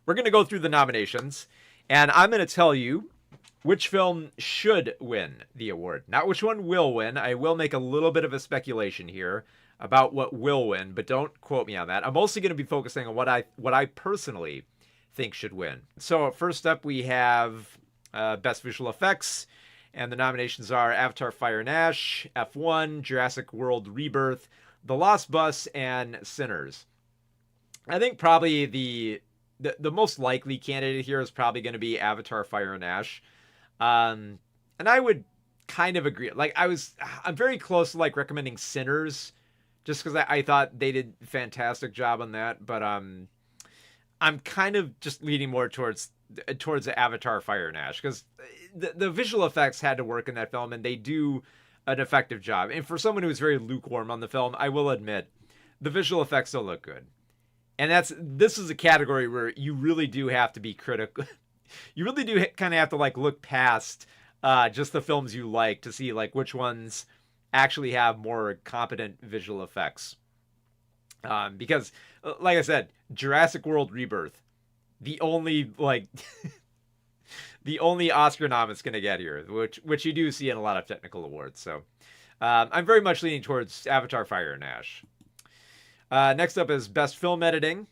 we're going to go through the nominations, and I'm going to tell you which film should win the award. Not which one will win. I will make a little bit of a speculation here about what will win, but don't quote me on that. I'm mostly going to be focusing on what I personally think should win. So first up, we have Best Visual Effects, and the nominations are Avatar: Fire and Ash, F1, Jurassic World Rebirth, The Lost Bus, and Sinners. I think probably the most likely candidate here is probably going to be Avatar: Fire and Ash. And I would kind of agree. Like I'm very close to like recommending Sinners, just because I thought they did a fantastic job on that. But I'm kind of just leaning more towards the Avatar: Fire and Ash, because the visual effects had to work in that film, and they do an effective job. And for someone who's very lukewarm on the film, I will admit the visual effects still look good. And this is a category where you really do have to be critical. You really do kind of have to like look past just the films you like to see like which ones actually have more competent visual effects. Because, like I said, Jurassic World Rebirth, the only like the only Oscar nom it's gonna get here, which you do see in a lot of technical awards. So I'm very much leaning towards Avatar: Fire and Ash. Next up is Best Film Editing,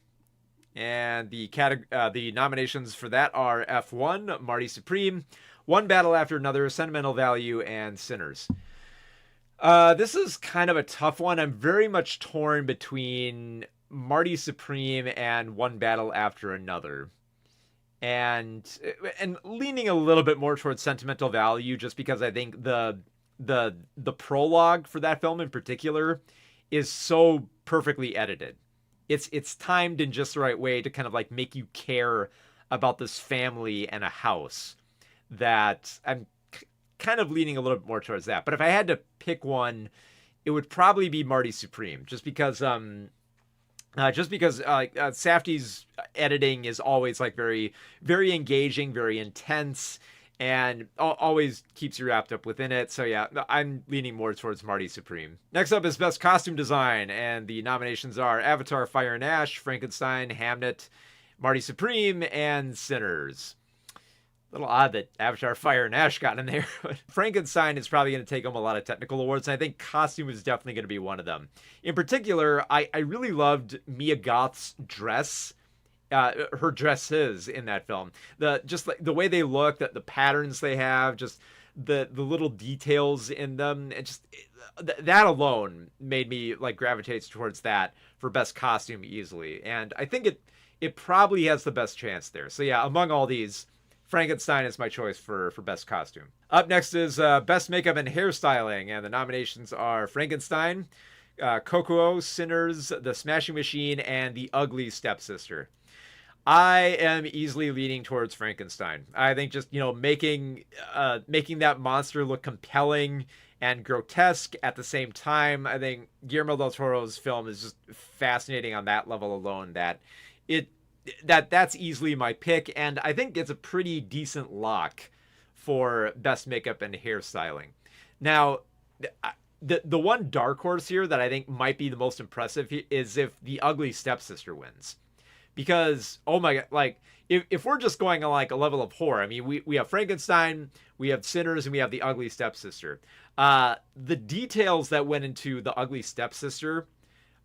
and the nominations for that are F1, Marty Supreme, One Battle After Another, Sentimental Value, and Sinners. This is kind of a tough one. I'm very much torn between Marty Supreme and One Battle After Another, and leaning a little bit more towards Sentimental Value, just because I think the prologue for that film in particular is so perfectly edited. It's timed in just the right way to kind of like make you care about this family and a house, that I'm kind of leaning a little bit more towards that. But if I had to pick one, it would probably be Marty Supreme, just because Safdie's editing is always like very, very engaging, very intense, and always keeps you wrapped up within it. So yeah, I'm leaning more towards Marty Supreme. Next up is Best Costume Design, and the nominations are Avatar: Fire and Ash, Frankenstein, Hamnet, Marty Supreme, and Sinners. A little odd that Avatar: Fire and Ash got in there. Frankenstein is probably going to take home a lot of technical awards, and I think costume is definitely going to be one of them. In particular, I really loved Mia Goth's dress. Her dresses in that film, just like the way they look, the patterns they have, just the little details in them, and just that alone made me like gravitate towards that for best costume easily. And I think it probably has the best chance there. So yeah, among all these, Frankenstein is my choice for best costume. Up next is best makeup and hairstyling, and the nominations are Frankenstein, Kokuo, Sinners, The Smashing Machine, and The Ugly Stepsister. I am easily leaning towards Frankenstein. I think just, making that monster look compelling and grotesque at the same time. I think Guillermo del Toro's film is just fascinating on that level alone, that's easily my pick, and I think it's a pretty decent lock for best makeup and hairstyling. Now, the one dark horse here that I think might be the most impressive is if The Ugly Stepsister wins. Because, oh my god, like, if we're just going on like a level of horror, I mean, we have Frankenstein, we have Sinners, and we have The Ugly Stepsister. The details that went into The Ugly Stepsister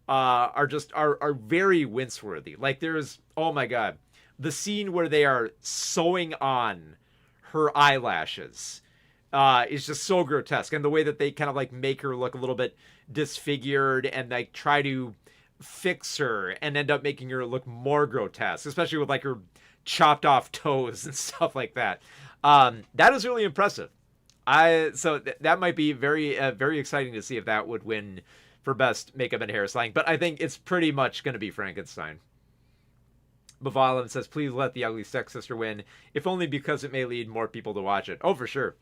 are very wince-worthy. Like, there's, oh my god, the scene where they are sewing on her eyelashes is just so grotesque, and the way that they kind of like make her look a little bit disfigured and like try to fix her and end up making her look more grotesque, especially with like her chopped off toes and stuff like that. That is really impressive. That might be very very exciting to see if that would win for best makeup and hairstyling, but I think it's pretty much going to be Frankenstein. Bavalan says, please let The Ugly Stepsister win, if only because it may lead more people to watch it. Oh, for sure.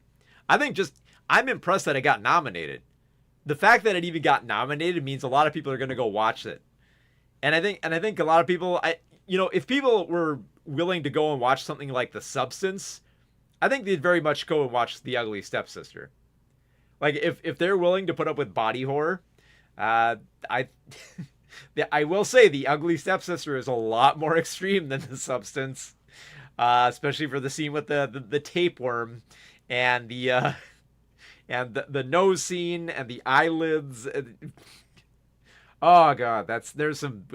I'm impressed that it got nominated. The fact that it even got nominated means a lot of people are going to go watch it. And I think a lot of people, if people were willing to go and watch something like The Substance, I think they'd very much go and watch The Ugly Stepsister. Like, if they're willing to put up with body horror, I I will say the ugly stepsister is a lot more extreme than the substance, especially for the scene with the tapeworm and the nose scene and the eyelids. Oh god, there's some.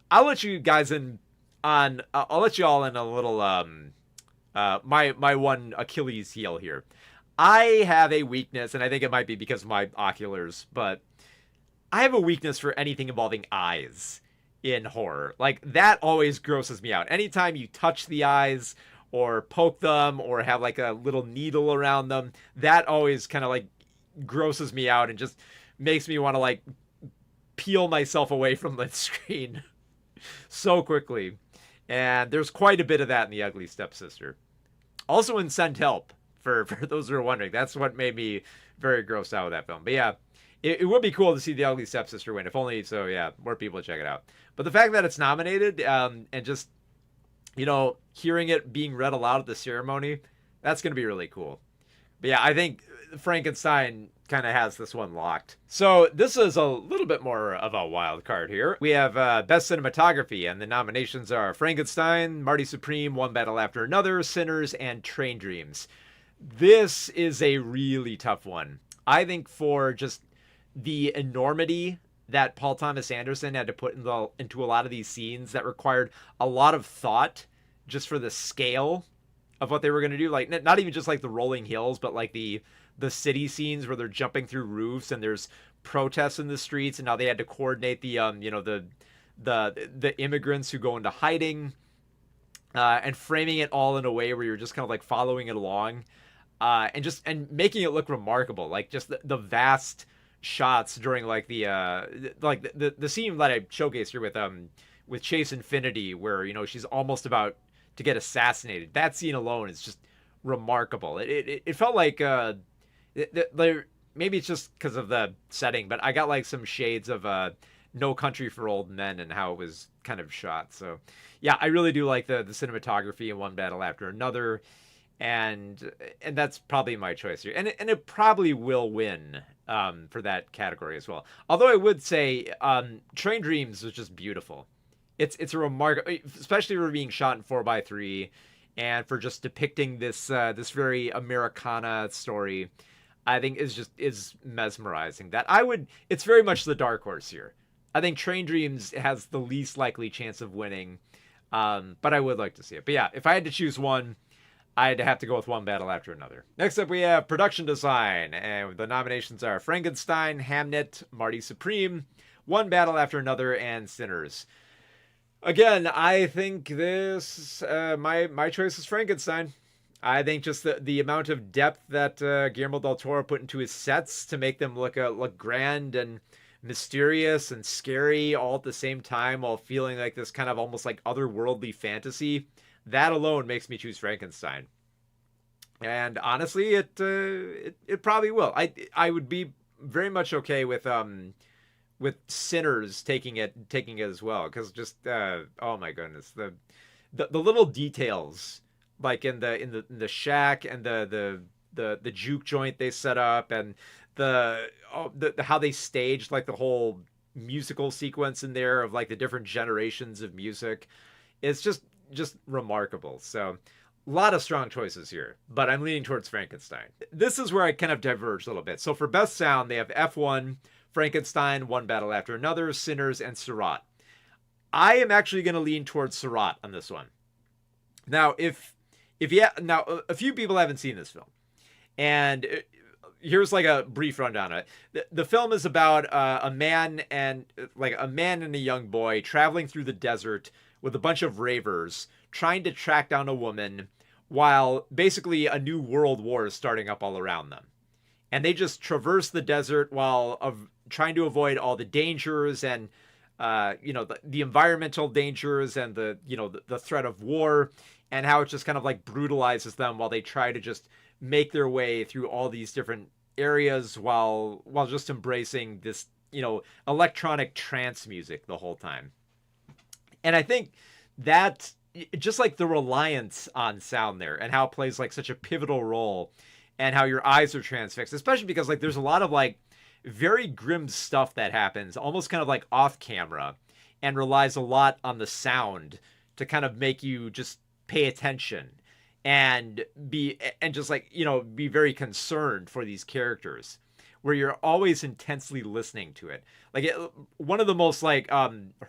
I'll let you guys in on. I'll let you all in a little my one Achilles heel here. I have a weakness, and I think it might be because of my oculars, but I have a weakness for anything involving eyes in horror. Like, that always grosses me out. Anytime you touch the eyes or poke them or have like a little needle around them, that always kind of like grosses me out and just makes me want to like peel myself away from the screen so quickly. And there's quite a bit of that in The Ugly Stepsister. Also in Send Help, for those who are wondering. That's what made me very grossed out with that film. But yeah, it would be cool to see The Ugly Stepsister win, if only so, yeah, more people check it out. But the fact that it's nominated, and just, hearing it being read aloud at the ceremony, that's going to be really cool. But yeah, I think Frankenstein kind of has this one locked. So this is a little bit more of a wild card here. We have Best Cinematography, and the nominations are Frankenstein, Marty Supreme, One Battle After Another, Sinners, and Train Dreams. This is a really tough one. I think for just the enormity that Paul Thomas Anderson had to put into a lot of these scenes that required a lot of thought just for the scale of what they were going to do. Like, not even just like the rolling hills, but like the city scenes where they're jumping through roofs and there's protests in the streets, and now they had to coordinate the the immigrants who go into hiding, and framing it all in a way where you're just kind of like following it along, and making it look remarkable. Like, just the vast shots during like the scene that I showcased here with Chase Infinity, where she's almost about to get assassinated. That scene alone is just remarkable. It felt like maybe it's just because of the setting, but I got like some shades of No Country for Old Men and how it was kind of shot. So yeah, I really do like the cinematography in One Battle After Another, and that's probably my choice here, and it probably will win for that category as well. Although I would say Train Dreams was just beautiful. It's a remarkable, especially for being shot in 4:3, and for just depicting this very Americana story. I think is mesmerizing. It's very much the dark horse here. I think Train Dreams has the least likely chance of winning, but I would like to see it. But yeah, if I had to choose one, I'd have to go with One Battle After Another. Next up, we have Production Design, and the nominations are Frankenstein, Hamnet, Marty Supreme, One Battle After Another, and Sinners. Again, I think this my choice is Frankenstein. I think just the amount of depth that Guillermo del Toro put into his sets to make them look grand and mysterious and scary all at the same time, while feeling like this kind of almost like otherworldly fantasy. That alone makes me choose Frankenstein. And honestly, it probably will. I would be very much okay with Sinners taking it as well, because just oh my goodness, the little details, like in the shack and the juke joint they set up, and the how they staged like the whole musical sequence in there of like the different generations of music. It's just remarkable. So a lot of strong choices here, but I'm leaning towards Frankenstein. This is where I kind of diverge a little bit. So for best sound, they have F1, Frankenstein, One Battle After Another, Sinners, and Surratt. I am actually going to lean towards Surratt on this one. Now, a few people haven't seen this film, and here's like a brief rundown of it. The film is about a man and a young boy traveling through the desert with a bunch of ravers trying to track down a woman, while basically a new world war is starting up all around them. And they just traverse the desert while trying to avoid all the dangers and the environmental dangers and the threat of war, and how it just kind of like brutalizes them while they try to just make their way through all these different areas while just embracing this electronic trance music the whole time. And I think that just like the reliance on sound there, and how it plays like such a pivotal role, and how your eyes are transfixed, especially because like there's a lot of like very grim stuff that happens, almost kind of like off camera, and relies a lot on the sound to kind of make you just pay attention and just like, be very concerned for these characters, where you're always intensely listening to it. One of the most like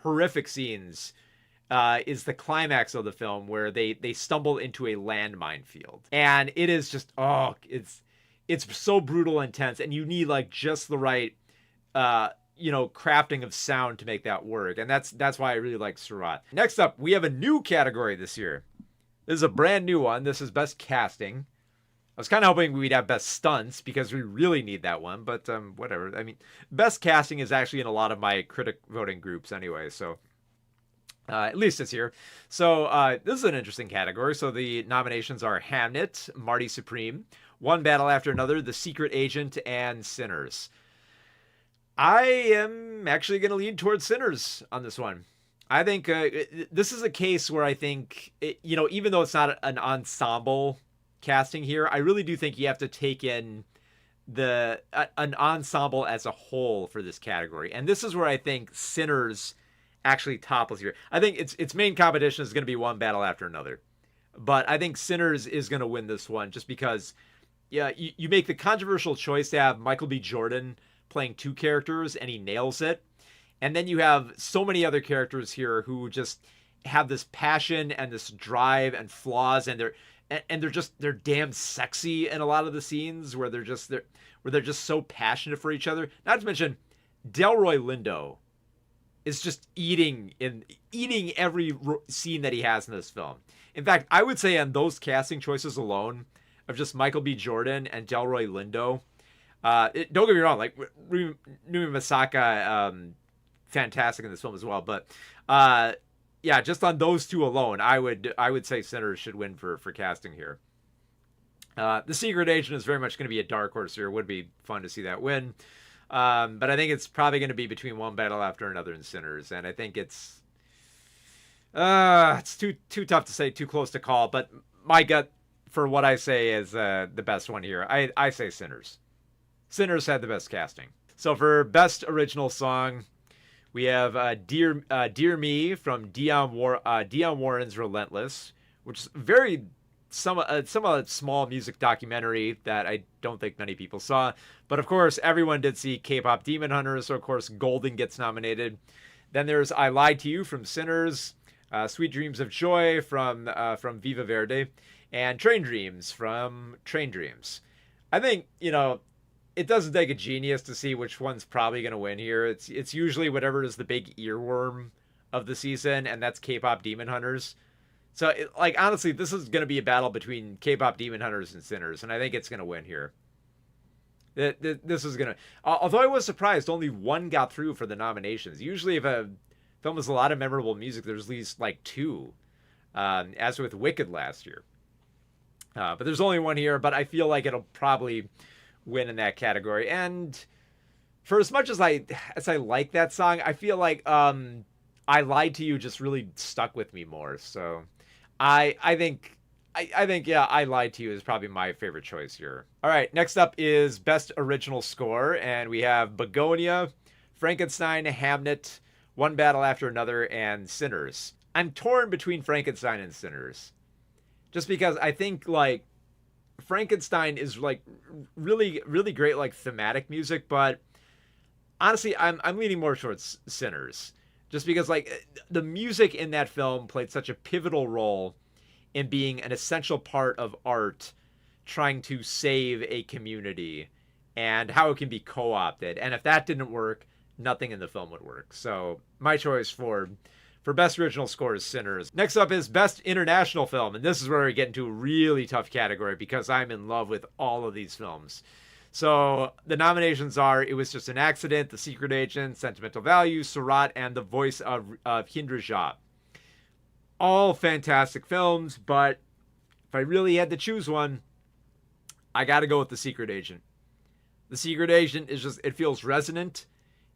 horrific scenes is the climax of the film, where they stumble into a landmine field, and it is just it's so brutal, intense, and you need like just the right crafting of sound to make that work. And that's why I really like Surat. Next up, we have a new category this year. This is a brand new one. This is Best Casting. I was kind of hoping we'd have Best Stunts, because we really need that one, but whatever. I mean, Best Casting is actually in a lot of my critic voting groups anyway, so at least it's here. So this is an interesting category. So the nominations are Hamnet, Marty Supreme, One Battle After Another, The Secret Agent, and Sinners. I am actually going to lean towards Sinners on this one. I think this is a case where I think, even though it's not an ensemble casting here, I really do think you have to take in an ensemble as a whole for this category. And this is where I think Sinners actually topples here. I think its main competition is going to be One Battle After Another. But I think Sinners is going to win this one, just because, you make the controversial choice to have Michael B. Jordan playing two characters, and he nails it. And then you have so many other characters here who just have this passion and this drive and flaws, and they're damn sexy in a lot of the scenes where they're just so passionate for each other. Not to mention, Delroy Lindo is just eating every scene that he has in this film. In fact, I would say on those casting choices alone, of just Michael B. Jordan and Delroy Lindo, don't get me wrong, like Numi Masaka, fantastic in this film as well, but just on those two alone, I would say Sinners should win for casting here. The Secret Agent is very much going to be a dark horse here. It would be fun to see that win, but I think it's probably going to be between One Battle After Another and Sinners, and I think it's too tough to say, too close to call, but my gut for what I say is the best one here. I say Sinners. Sinners had the best casting. So for Best Original Song, we have Dear Me from Dionne Warren's Relentless, which is very somewhat small music documentary that I don't think many people saw. But of course, everyone did see K-Pop Demon Hunters, so of course Golden gets nominated. Then there's I Lied to You from Sinners, Sweet Dreams of Joy from Viva Verde, and Train Dreams from Train Dreams. I think, it doesn't take a genius to see which one's probably going to win here. It's usually whatever is the big earworm of the season, and that's K-Pop Demon Hunters. So, honestly, this is going to be a battle between K-Pop Demon Hunters and Sinners, and I think it's going to win here. This is going to... Although I was surprised, only one got through for the nominations. Usually, if a film has a lot of memorable music, there's at least, two, as with Wicked last year. But there's only one here, but I feel like it'll probably win in that category. And for as much as I like that song, I feel like I Lied to You just really stuck with me more. So I think I Lied to You is probably my favorite choice here. All right, next up is Best Original Score, and we have Begonia, Frankenstein, Hamnet, One Battle After Another, and Sinners. I'm torn between Frankenstein and Sinners, just because I think Frankenstein is really, really great thematic music, but honestly, I'm leaning more towards Sinners, just because the music in that film played such a pivotal role in being an essential part of art trying to save a community, and how it can be co-opted. And if that didn't work, nothing in the film would work. So my choice for Best Original Score is Sinners. Next up is Best International Film, and this is where we get into a really tough category because I'm in love with all of these films. So the nominations are It Was Just an Accident, The Secret Agent, Sentimental Value, Surat, and The Voice of Hindra Jha. All fantastic films, but if I really had to choose one, I gotta go with The Secret Agent. The Secret Agent is it feels resonant,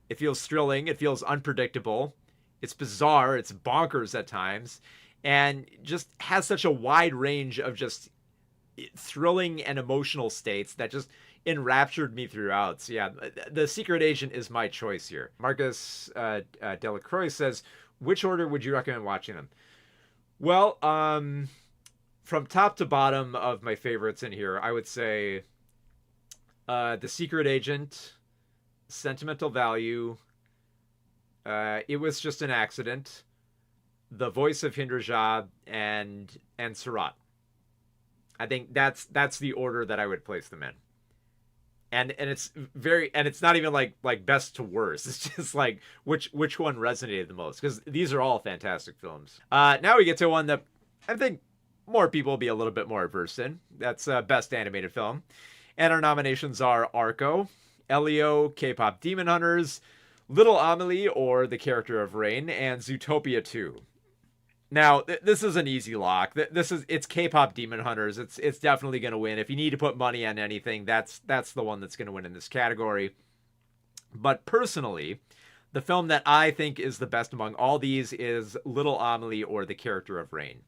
it feels thrilling, it feels unpredictable. It's bizarre, it's bonkers at times, and just has such a wide range of just thrilling and emotional states that just enraptured me throughout. So yeah, The Secret Agent is my choice here. Marcus Delacroix says, which order would you recommend watching them? Well, from top to bottom of my favorites in here, I would say The Secret Agent, Sentimental Value, It Was Just an Accident, The Voice of Hindrajab, and Surat. I think that's the order that I would place them in. And it's not even like best to worst. It's just like which one resonated the most, because these are all fantastic films. Now we get to one that I think more people will be a little bit more versed in. That's best animated film, and our nominations are Arco, Elio, K-pop Demon Hunters, Little Amelie or The Character of Rain, and Zootopia 2. Now, this is an easy lock. It's K-pop Demon Hunters. It's definitely going to win. If you need to put money on anything, that's the one that's going to win in this category. But personally, the film that I think is the best among all these is Little Amelie or The Character of Rain.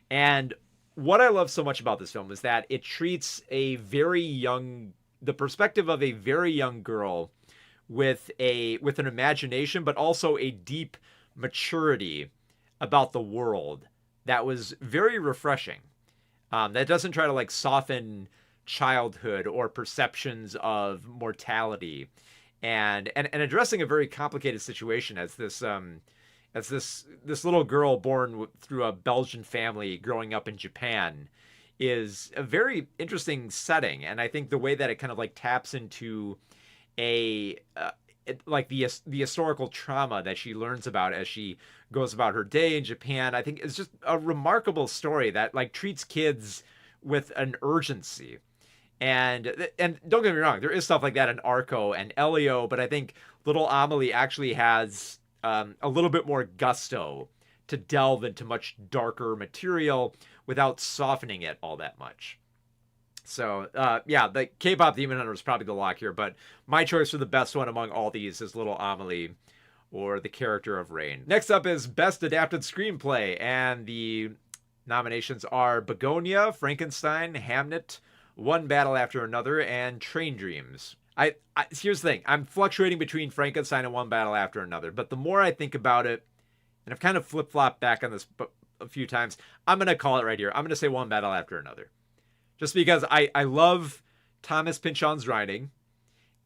And what I love so much about this film is that it treats the perspective of a very young girl with an imagination, but also a deep maturity about the world that was very refreshing. That doesn't try to like soften childhood or perceptions of mortality, and addressing a very complicated situation as this little girl born through a Belgian family growing up in Japan is a very interesting setting. And I think the way that it kind of like taps into the historical trauma that she learns about as she goes about her day in Japan, I think is just a remarkable story that like treats kids with an urgency. And don't get me wrong, there is stuff like that in Arco and Elio, but I think Little Amelie actually has a little bit more gusto to delve into much darker material without softening it all that much. So, yeah, the K-pop Demon Hunter is probably the lock here, but my choice for the best one among all these is Little Amelie or The Character of Rain. Next up is Best Adapted Screenplay, and the nominations are Begonia, Frankenstein, Hamnet, One Battle After Another, and Train Dreams. Here's the thing. I'm fluctuating between Frankenstein and One Battle After Another, but the more I think about it, and I've kind of flip-flopped back on this a few times, I'm going to call it right here. I'm going to say One Battle After Another. Just because I love Thomas Pynchon's writing,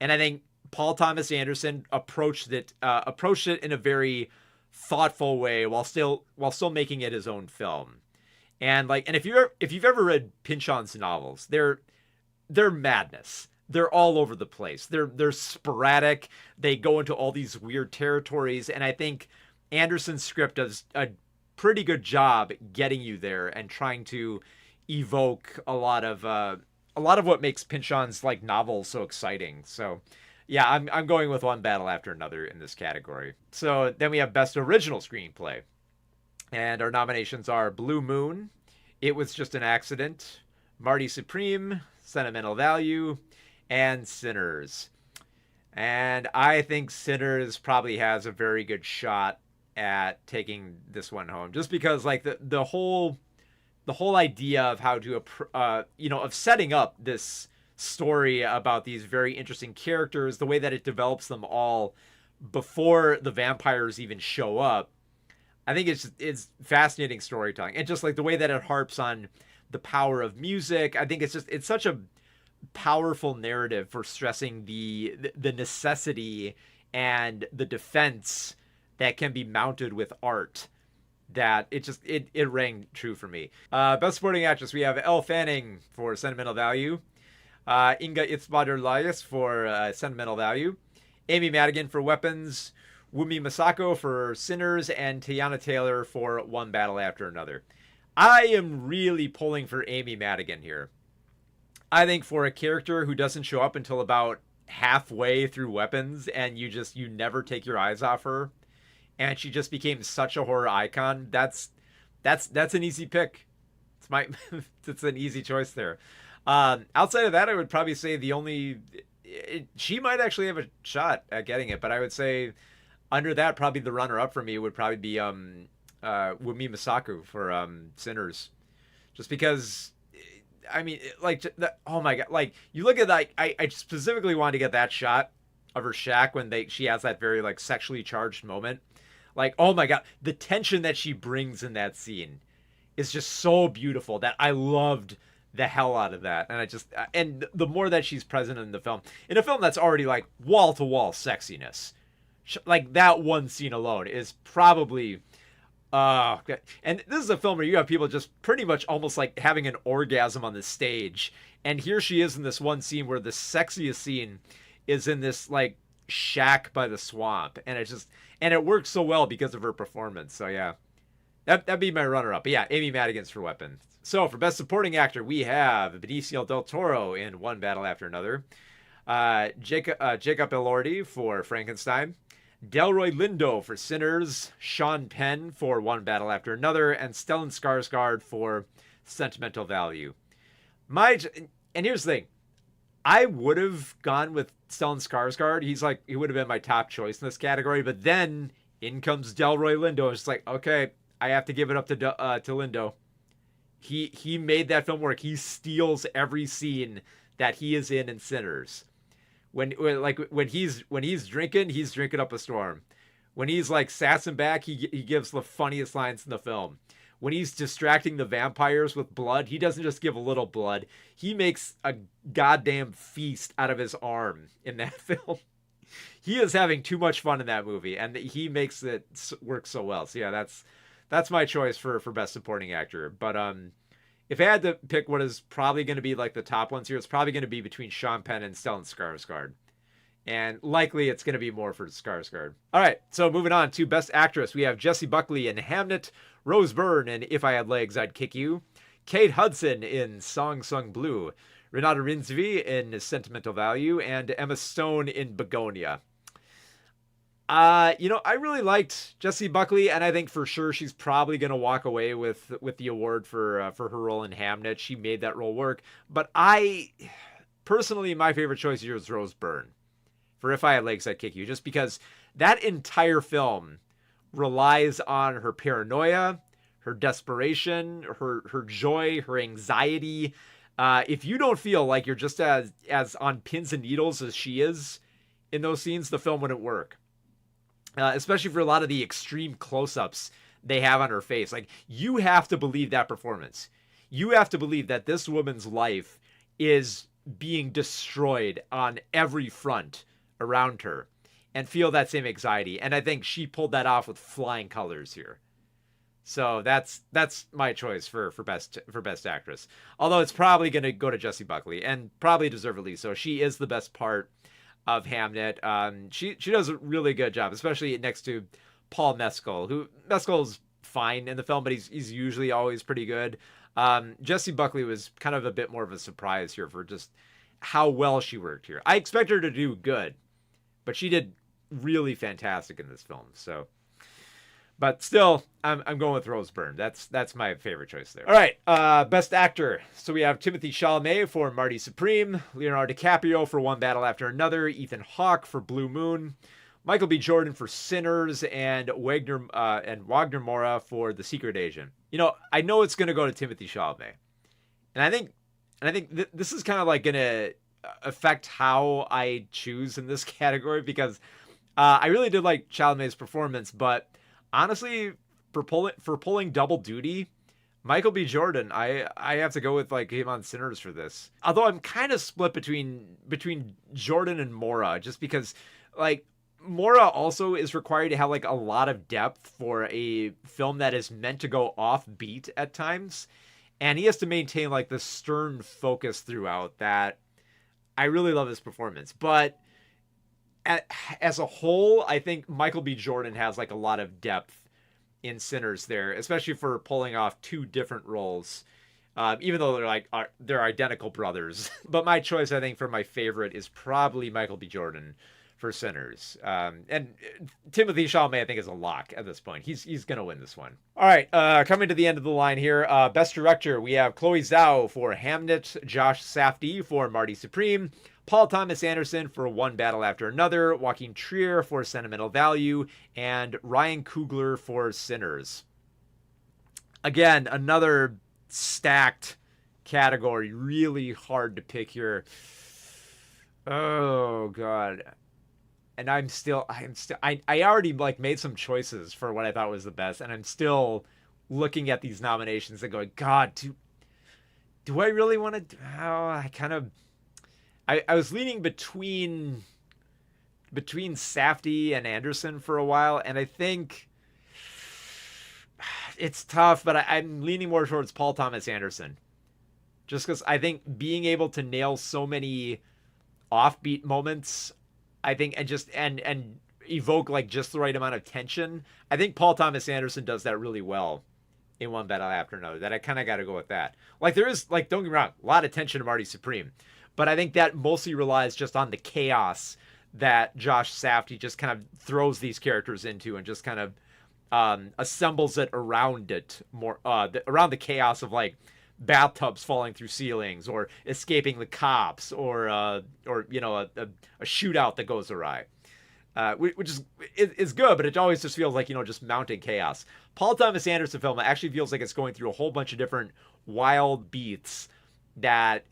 and I think Paul Thomas Anderson approached it in a very thoughtful way while still making it his own film. And if you've ever read Pynchon's novels, they're madness. They're all over the place. They're sporadic. They go into all these weird territories, and I think Anderson's script does a pretty good job getting you there and trying to evoke a lot of what makes Pynchon's like novels so exciting. So yeah, I'm going with One Battle After Another in this category. So then we have Best Original Screenplay, and our nominations are Blue Moon, It Was Just an Accident, Marty Supreme, Sentimental Value, and Sinners. And I think Sinners probably has a very good shot at taking this one home, just because like the whole idea of how to of setting up this story about these very interesting characters, the way that it develops them all before the vampires even show up, I think it's fascinating storytelling. And just like the way that it harps on the power of music, I think it's such a powerful narrative for stressing the necessity and the defense that can be mounted with art, that it rang true for me. Best Supporting Actress, we have Elle Fanning for Sentimental Value, Inga Itzbader-Layas for Sentimental Value, Amy Madigan for Weapons, Wumi Masako for Sinners, and Teyana Taylor for One Battle After Another. I am really pulling for Amy Madigan here. I think for a character who doesn't show up until about halfway through Weapons, and you never take your eyes off her, and she just became such a horror icon, that's an easy pick. It's an easy choice there. Outside of that, I would probably say she might actually have a shot at getting it, but I would say under that, probably the runner-up for me would probably be Wumi Masako for Sinners. Just because I mean, like, oh my god, like you look at like I specifically wanted to get that shot of her shack when she has that very like sexually charged moment. Like, oh my god, the tension that she brings in that scene is just so beautiful that I loved the hell out of that. And I just and the more that she's present in a film that's already like wall to wall sexiness, like that one scene alone is probably and this is a film where you have people just pretty much almost like having an orgasm on the stage. And here she is in this one scene where the sexiest scene is in this like shack by the swamp, and it works so well because of her performance. So yeah, that'd be my runner-up. But yeah, Amy Madigan's for Weapon. So for Best Supporting Actor, we have Benicio del Toro in One Battle After Another, Jacob Elordi for Frankenstein, Delroy Lindo for Sinners, Sean Penn for One Battle After Another, and Stellan Skarsgård for Sentimental Value. And here's the thing. I would have gone with Stellan Skarsgård. He would have been my top choice in this category, but then in comes Delroy Lindo. It's like, okay, I have to give it up to Lindo. He made that film work. He steals every scene that he is in Sinners. When he's drinking up a storm. When he's like sassing back, he gives the funniest lines in the film. When he's distracting the vampires with blood, he doesn't just give a little blood. He makes a goddamn feast out of his arm in that film. He is having too much fun in that movie, and he makes it work so well. So yeah, that's my choice for Best Supporting Actor. But if I had to pick what is probably going to be like the top ones here, it's probably going to be between Sean Penn and Stellan Skarsgård. And likely it's going to be more for Skarsgård. All right, so moving on to Best Actress. We have Jessie Buckley in Hamnet, Rose Byrne in If I Had Legs, I'd Kick You, Kate Hudson in Song Sung Blue, Renata Rinzvi in Sentimental Value, and Emma Stone in Begonia. I really liked Jessie Buckley, and I think for sure she's probably going to walk away with the award for her role in Hamnet. She made that role work. But personally, my favorite choice here is Rose Byrne for If I Had Legs, I'd Kick You, just because that entire film relies on her paranoia, her desperation, her joy, her anxiety. If you don't feel like you're just as on pins and needles as she is in those scenes, the film wouldn't work. Especially for a lot of the extreme close-ups they have on her face. Like, you have to believe that performance. You have to believe that this woman's life is being destroyed on every front around her and feel that same anxiety. And I think she pulled that off with flying colors here. So that's my choice for best actress. Although it's probably going to go to Jessie Buckley, and probably deservedly so. She is the best part of Hamnet. She does a really good job, especially next to Paul Mescal, who Mescal's fine in the film, but he's usually always pretty good. Jessie Buckley was kind of a bit more of a surprise here for just how well she worked here. I expect her to do good, but she did really fantastic in this film. So, but still, I'm going with Rose Byrne. That's my favorite choice there. All right, Best Actor. So we have Timothée Chalamet for Marty Supreme, Leonardo DiCaprio for One Battle After Another, Ethan Hawke for Blue Moon, Michael B. Jordan for Sinners, and Wagner Moura for The Secret Agent. I know it's going to go to Timothée Chalamet, and I think this is kind of like going to affect how I choose in this category, because I really did like Chalamet's performance, but honestly, for pulling double duty, Michael B. Jordan, I have to go with like him on Sinners for this. Although I'm kind of split between Jordan and Moura, just because like Moura also is required to have like a lot of depth for a film that is meant to go offbeat at times, and he has to maintain like the stern focus throughout. That I really love his performance, but as a whole, I think Michael B. Jordan has like a lot of depth in Sinners there, especially for pulling off two different roles, even though they're identical brothers. But my choice, I think, for my favorite is probably Michael B. Jordan for Sinners. And Timothée Chalamet, I think, is a lock at this point. He's going to win this one. All right, coming to the end of the line here. Best Director, we have Chloe Zhao for Hamnet, Josh Safdie for Marty Supreme, Paul Thomas Anderson for One Battle After Another, Joaquin Trier for Sentimental Value, and Ryan Coogler for Sinners. Again, another stacked category. Really hard to pick here. Oh god. And I already like made some choices for what I thought was the best, and I'm still looking at these nominations and going, God, do I really want to? Oh, I was leaning between Safdie and Anderson for a while, and I think it's tough, but I'm leaning more towards Paul Thomas Anderson, just because I think being able to nail so many offbeat moments, I think, and evoke like just the right amount of tension. I think Paul Thomas Anderson does that really well in One Battle After Another. That I kind of got to go with that. Like there is, like, don't get me wrong, a lot of tension to Marty Supreme, but I think that mostly relies just on the chaos that Josh Safdie just kind of throws these characters into, and just kind of assembles it around it more, around the chaos of like bathtubs falling through ceilings, or escaping the cops, or you know, a shootout that goes awry, which is good, but it always just feels like, you know, just mounting chaos. Paul Thomas Anderson film actually feels like it's going through a whole bunch of different wild beats that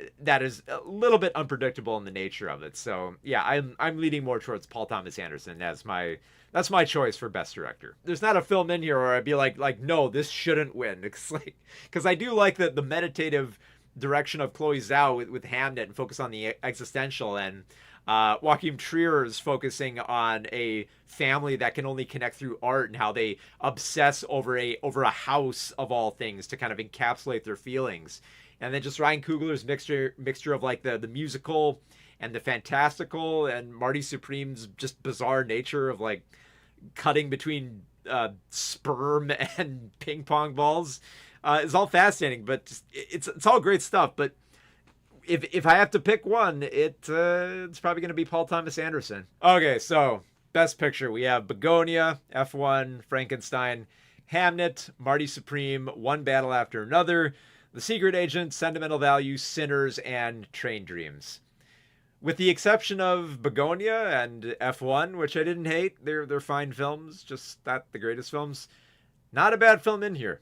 is a little bit unpredictable in the nature of it. So yeah, I'm leaning more towards Paul Thomas Anderson as that's my choice for best director. There's not a film in here where I'd be like no, this shouldn't win. It's like, because I do like the meditative direction of Chloe Zhao with Hamnet, and focus on the existential, and Joachim Trier's focusing on a family that can only connect through art, and how they obsess over a house of all things to kind of encapsulate their feelings. And then just Ryan Coogler's mixture of like the musical and the fantastical, and Marty Supreme's just bizarre nature of like cutting between sperm and ping pong balls is all fascinating. But it's all great stuff. But if I have to pick one, it's probably going to be Paul Thomas Anderson. Okay, so best picture, we have Begonia, F1, Frankenstein, Hamnet, Marty Supreme, One Battle After Another, The Secret Agent, Sentimental Value, Sinners, and Train Dreams. With the exception of Begonia and F1, which I didn't hate, they're fine films, just not the greatest films. Not a bad film in here.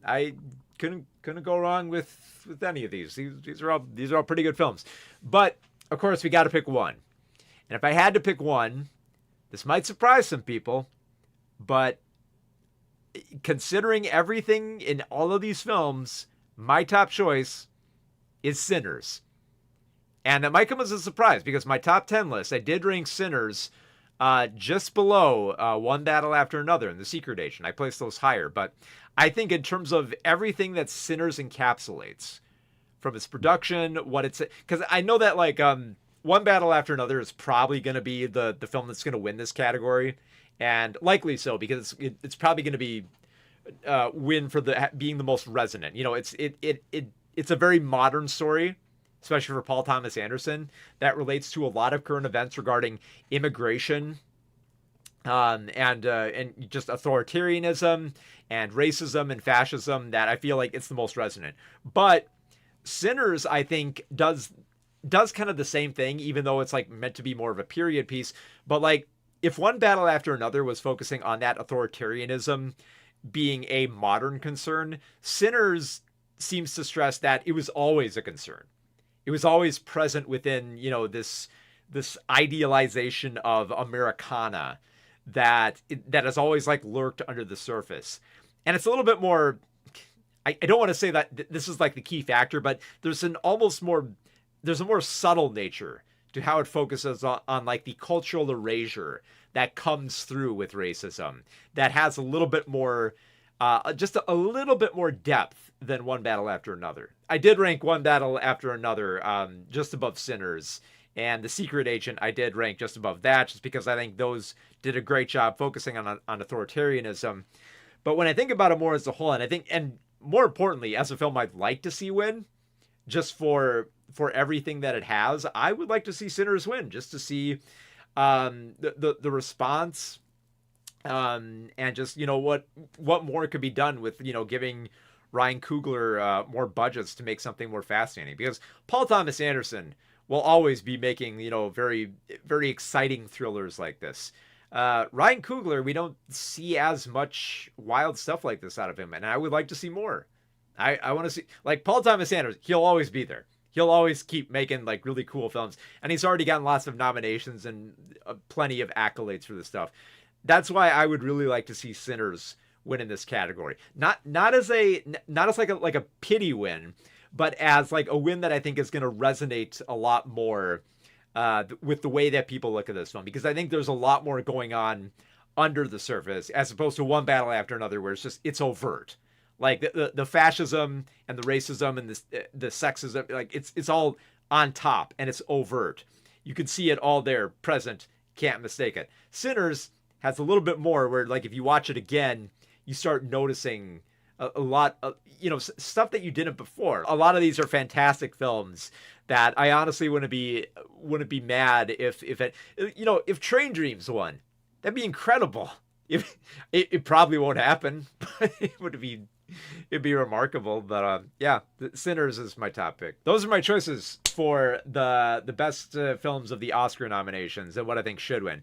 I couldn't go wrong with any of these. These are all pretty good films. But of course, we got to pick one. And if I had to pick one, this might surprise some people, but considering everything in all of these films, my top choice is Sinners. And it might come as a surprise, because my top 10 list, I did rank Sinners just below One Battle After Another and The Secret Agent. I placed those higher. But I think in terms of everything that Sinners encapsulates, from its production, what it's... Because I know that like One Battle After Another is probably going to be the film that's going to win this category. And likely so, because it's probably going to be win for being the most resonant. You know, it's a very modern story, especially for Paul Thomas Anderson, that relates to a lot of current events regarding immigration, and just authoritarianism and racism and fascism, that I feel like it's the most resonant. But Sinners, I think, does kind of the same thing, even though it's like meant to be more of a period piece. But like, if One Battle After Another was focusing on that authoritarianism being a modern concern, Sinners seems to stress that it was always a concern. It was always present within, you know, this idealization of Americana that has always like lurked under the surface. And it's a little bit more, I don't want to say that this is like the key factor, but there's a more subtle nature to how it focuses on like the cultural erasure that comes through with racism, that has a little bit more, just a little bit more depth than One Battle After Another. I did rank One Battle After Another just above Sinners, and The Secret Agent I did rank just above that, just because I think those did a great job focusing on authoritarianism. But when I think about it more as a whole, and more importantly, as a film I'd like to see win, just for everything that it has, I would like to see Sinners win, just to see the response, and just, you know, what more could be done with, you know, giving Ryan Coogler more budgets to make something more fascinating. Because Paul Thomas Anderson will always be making, you know, very, very exciting thrillers like this. Ryan Coogler, we don't see as much wild stuff like this out of him, and I would like to see more. I want to see, like, Paul Thomas Anderson. He'll always be there. He'll always keep making like really cool films, and he's already gotten lots of nominations and plenty of accolades for this stuff. That's why I would really like to see Sinners win in this category. Not as like a pity win, but as like a win that I think is going to resonate a lot more with the way that people look at this film, because I think there's a lot more going on under the surface as opposed to one battle after another where it's overt. Like the fascism and the racism and the sexism, like it's all on top and it's overt. You can see it all there, present, can't mistake it. Sinners has a little bit more where, like, if you watch it again, you start noticing a lot of, stuff that you didn't before. A lot of these are fantastic films that I honestly wouldn't be mad if Train Dreams won. That'd be incredible. If it probably won't happen, but it'd be remarkable. But yeah, Sinners is my top pick. Those are my choices for the best films of the Oscar nominations and what I think should win.